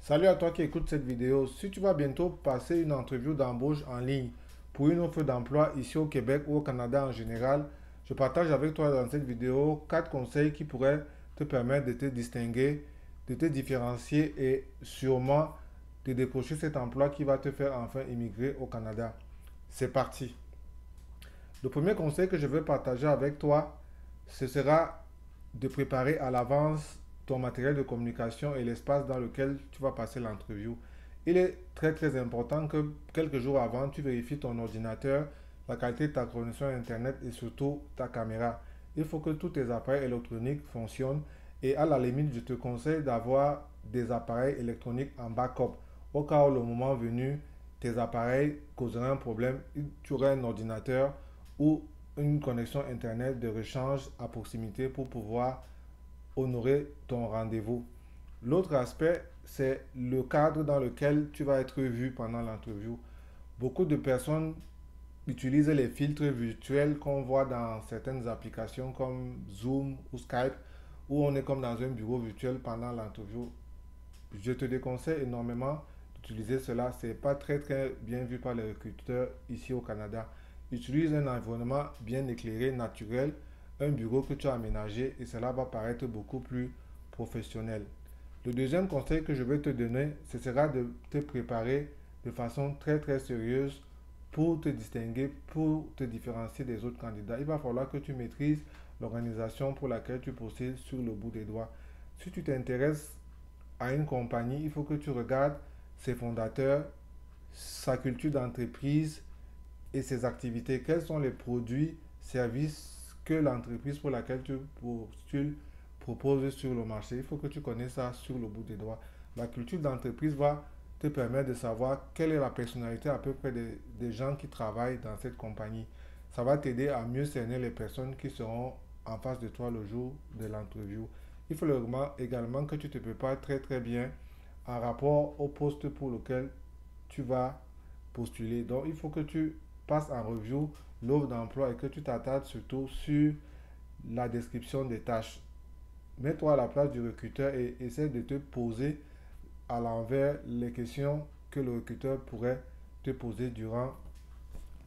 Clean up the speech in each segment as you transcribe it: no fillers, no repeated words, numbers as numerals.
Salut à toi qui écoute cette vidéo. Si tu vas bientôt passer une entrevue d'embauche en ligne pour une offre d'emploi ici au Québec ou au Canada en général, je partage avec toi dans cette vidéo 4 conseils qui pourraient te permettre de te distinguer, de te différencier et sûrement de décrocher cet emploi qui va te faire enfin immigrer au Canada. C'est parti. Le premier conseil que je veux partager avec toi, ce sera de préparer à l'avance ton matériel de communication et l'espace dans lequel tu vas passer l'entrevue. Il est très important que quelques jours avant, tu vérifies ton ordinateur, la qualité de ta connexion Internet et surtout ta caméra. Il faut que tous tes appareils électroniques fonctionnent et à la limite, je te conseille d'avoir des appareils électroniques en backup. Au cas où le moment venu, tes appareils causeraient un problème, tu aurais un ordinateur ou une connexion Internet de rechange à proximité pour pouvoir honorer ton rendez-vous. L'autre aspect, c'est le cadre dans lequel tu vas être vu pendant l'interview. Beaucoup de personnes utilisent les filtres virtuels qu'on voit dans certaines applications comme Zoom ou Skype, où on est comme dans un bureau virtuel pendant l'interview. Je te déconseille énormément d'utiliser cela. Ce n'est pas très bien vu par les recruteurs ici au Canada. Utilise un environnement bien éclairé, naturel, un bureau que tu as aménagé et cela va paraître beaucoup plus professionnel. Le deuxième conseil que je vais te donner, ce sera de te préparer de façon très sérieuse pour te distinguer, pour te différencier des autres candidats. Il va falloir que tu maîtrises l'organisation pour laquelle tu postules sur le bout des doigts. Si tu t'intéresses à une compagnie, il faut que tu regardes ses fondateurs, sa culture d'entreprise et ses activités. Quels sont les produits, services que l'entreprise pour laquelle tu postules propose sur le marché. Il faut que tu connaisses ça sur le bout des doigts. La culture d'entreprise va te permettre de savoir quelle est la personnalité à peu près des gens qui travaillent dans cette compagnie. Ça va t'aider à mieux cerner les personnes qui seront en face de toi le jour de l'interview. Il faut également que tu te prépares très bien en rapport au poste pour lequel tu vas postuler. Donc, il faut que tu passes en review l'offre d'emploi et que tu t'attardes surtout sur la description des tâches. Mets-toi à la place du recruteur et essaie de te poser à l'envers les questions que le recruteur pourrait te poser durant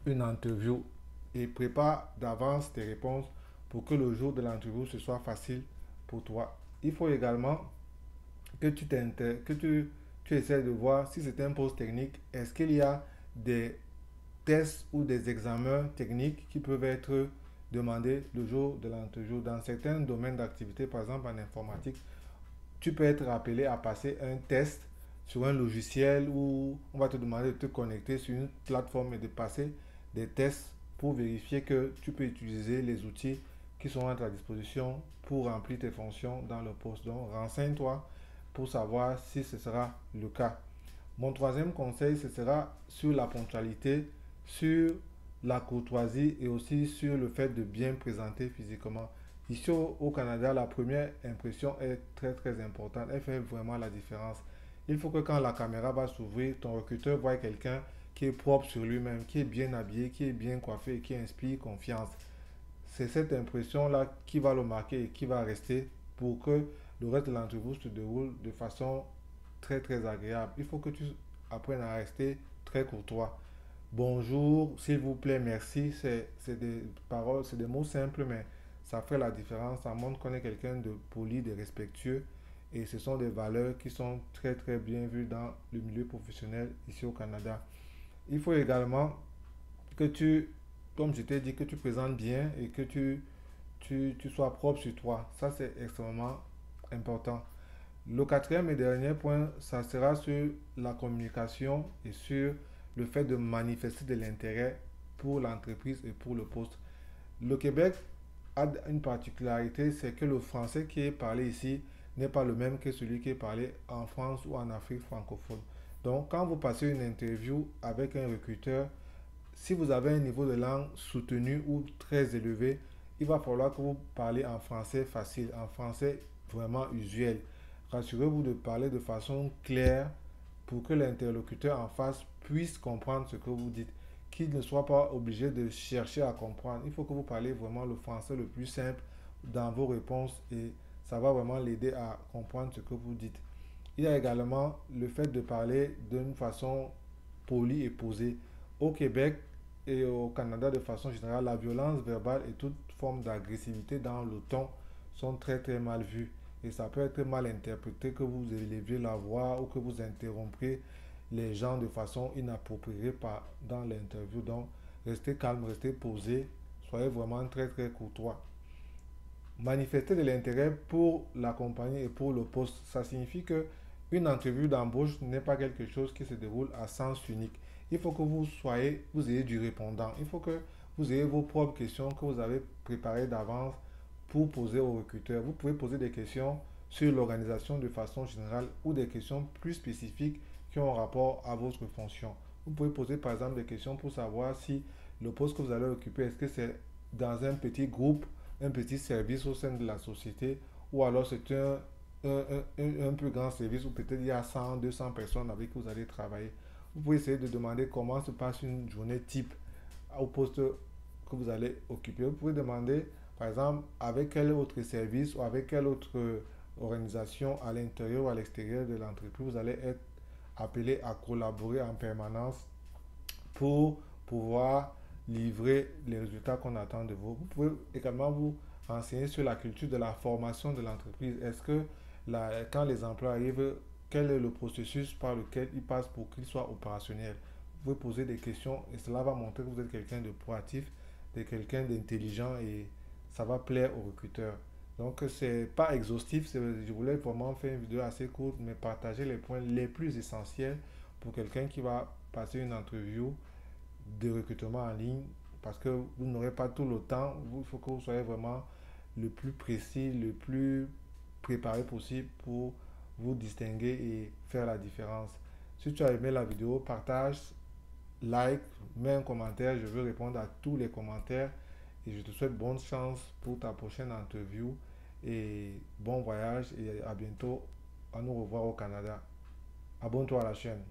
une interview et prépare d'avance tes réponses pour que le jour de l'interview ce soit facile pour toi. Il faut également que tu essaies de voir si c'est un poste technique, est-ce qu'il y a des tests ou des examens techniques qui peuvent être demandés le jour de l'interview. Dans certains domaines d'activité, par exemple en informatique, tu peux être appelé à passer un test sur un logiciel où on va te demander de te connecter sur une plateforme et de passer des tests pour vérifier que tu peux utiliser les outils qui sont à ta disposition pour remplir tes fonctions dans le poste. Donc, renseigne-toi pour savoir si ce sera le cas. Mon troisième conseil, ce sera sur la ponctualité, sur la courtoisie et aussi sur le fait de bien présenter physiquement. Ici au Canada, la première impression est très importante. Elle fait vraiment la différence. Il faut que quand la caméra va s'ouvrir, ton recruteur voit quelqu'un qui est propre sur lui-même, qui est bien habillé, qui est bien coiffé et qui inspire confiance. C'est cette impression-là qui va le marquer et qui va rester pour que le reste de l'entrevue se déroule de façon très agréable. Il faut que tu apprennes à rester très courtois. Bonjour, s'il vous plaît, merci. C'est des paroles, c'est des mots simples, mais ça fait la différence. Ça montre qu'on est quelqu'un de poli, de respectueux. Et ce sont des valeurs qui sont très bien vues dans le milieu professionnel ici au Canada. Il faut également que tu, comme je t'ai dit, que tu présentes bien et que tu sois propre sur toi. Ça, c'est extrêmement important. Le quatrième et dernier point, ça sera sur la communication et sur le fait de manifester de l'intérêt pour l'entreprise et pour le poste. Le Québec a une particularité, c'est que le français qui est parlé ici n'est pas le même que celui qui est parlé en France ou en Afrique francophone. Donc, quand vous passez une interview avec un recruteur, si vous avez un niveau de langue soutenu ou très élevé, il va falloir que vous parlez en français facile, en français vraiment usuel. Rassurez-vous de parler de façon claire pour que l'interlocuteur en face puisse comprendre ce que vous dites, qu'il ne soit pas obligé de chercher à comprendre. Il faut que vous parlez vraiment le français le plus simple dans vos réponses et ça va vraiment l'aider à comprendre ce que vous dites. Il y a également le fait de parler d'une façon polie et posée. Au Québec et au Canada de façon générale, la violence verbale et toute forme d'agressivité dans le ton sont très très mal vues. Et ça peut être mal interprété que vous éleviez la voix ou que vous interrompiez les gens de façon inappropriée dans l'interview. Donc, restez calme, restez posé, soyez vraiment très très courtois. Manifester de l'intérêt pour la compagnie et pour le poste, ça signifie que une entrevue d'embauche n'est pas quelque chose qui se déroule à sens unique. Il faut que vous ayez du répondant. Il faut que vous ayez vos propres questions que vous avez préparées d'avance pour poser aux recruteurs. Vous pouvez poser des questions sur l'organisation de façon générale ou des questions plus spécifiques qui ont rapport à votre fonction. Vous pouvez poser par exemple des questions pour savoir si le poste que vous allez occuper, est-ce que c'est dans un petit groupe, un petit service au sein de la société, ou alors c'est un plus grand service où peut-être il y a 100, 200 personnes avec qui vous allez travailler. Vous pouvez essayer de demander comment se passe une journée type au poste que vous allez occuper. Vous pouvez demander, par exemple, avec quel autre service ou avec quelle autre organisation à l'intérieur ou à l'extérieur de l'entreprise vous allez être appelé à collaborer en permanence pour pouvoir livrer les résultats qu'on attend de vous. Vous pouvez également vous renseigner sur la culture de la formation de l'entreprise. Est-ce que quand les emplois arrivent, quel est le processus par lequel ils passent pour qu'ils soient opérationnels? Vous pouvez poser des questions et cela va montrer que vous êtes quelqu'un de proactif, de quelqu'un d'intelligent et ça va plaire aux recruteurs. Donc, c'est pas exhaustif, je voulais vraiment faire une vidéo assez courte, mais partager les points les plus essentiels pour quelqu'un qui va passer une interview de recrutement en ligne parce que vous n'aurez pas tout le temps. Il faut que vous soyez vraiment le plus précis, le plus préparé possible pour vous distinguer et faire la différence. Si tu as aimé la vidéo, partage, like, mets un commentaire. Je veux répondre à tous les commentaires et je te souhaite bonne chance pour ta prochaine interview et bon voyage et à bientôt. À nous revoir au Canada. Abonne-toi à la chaîne.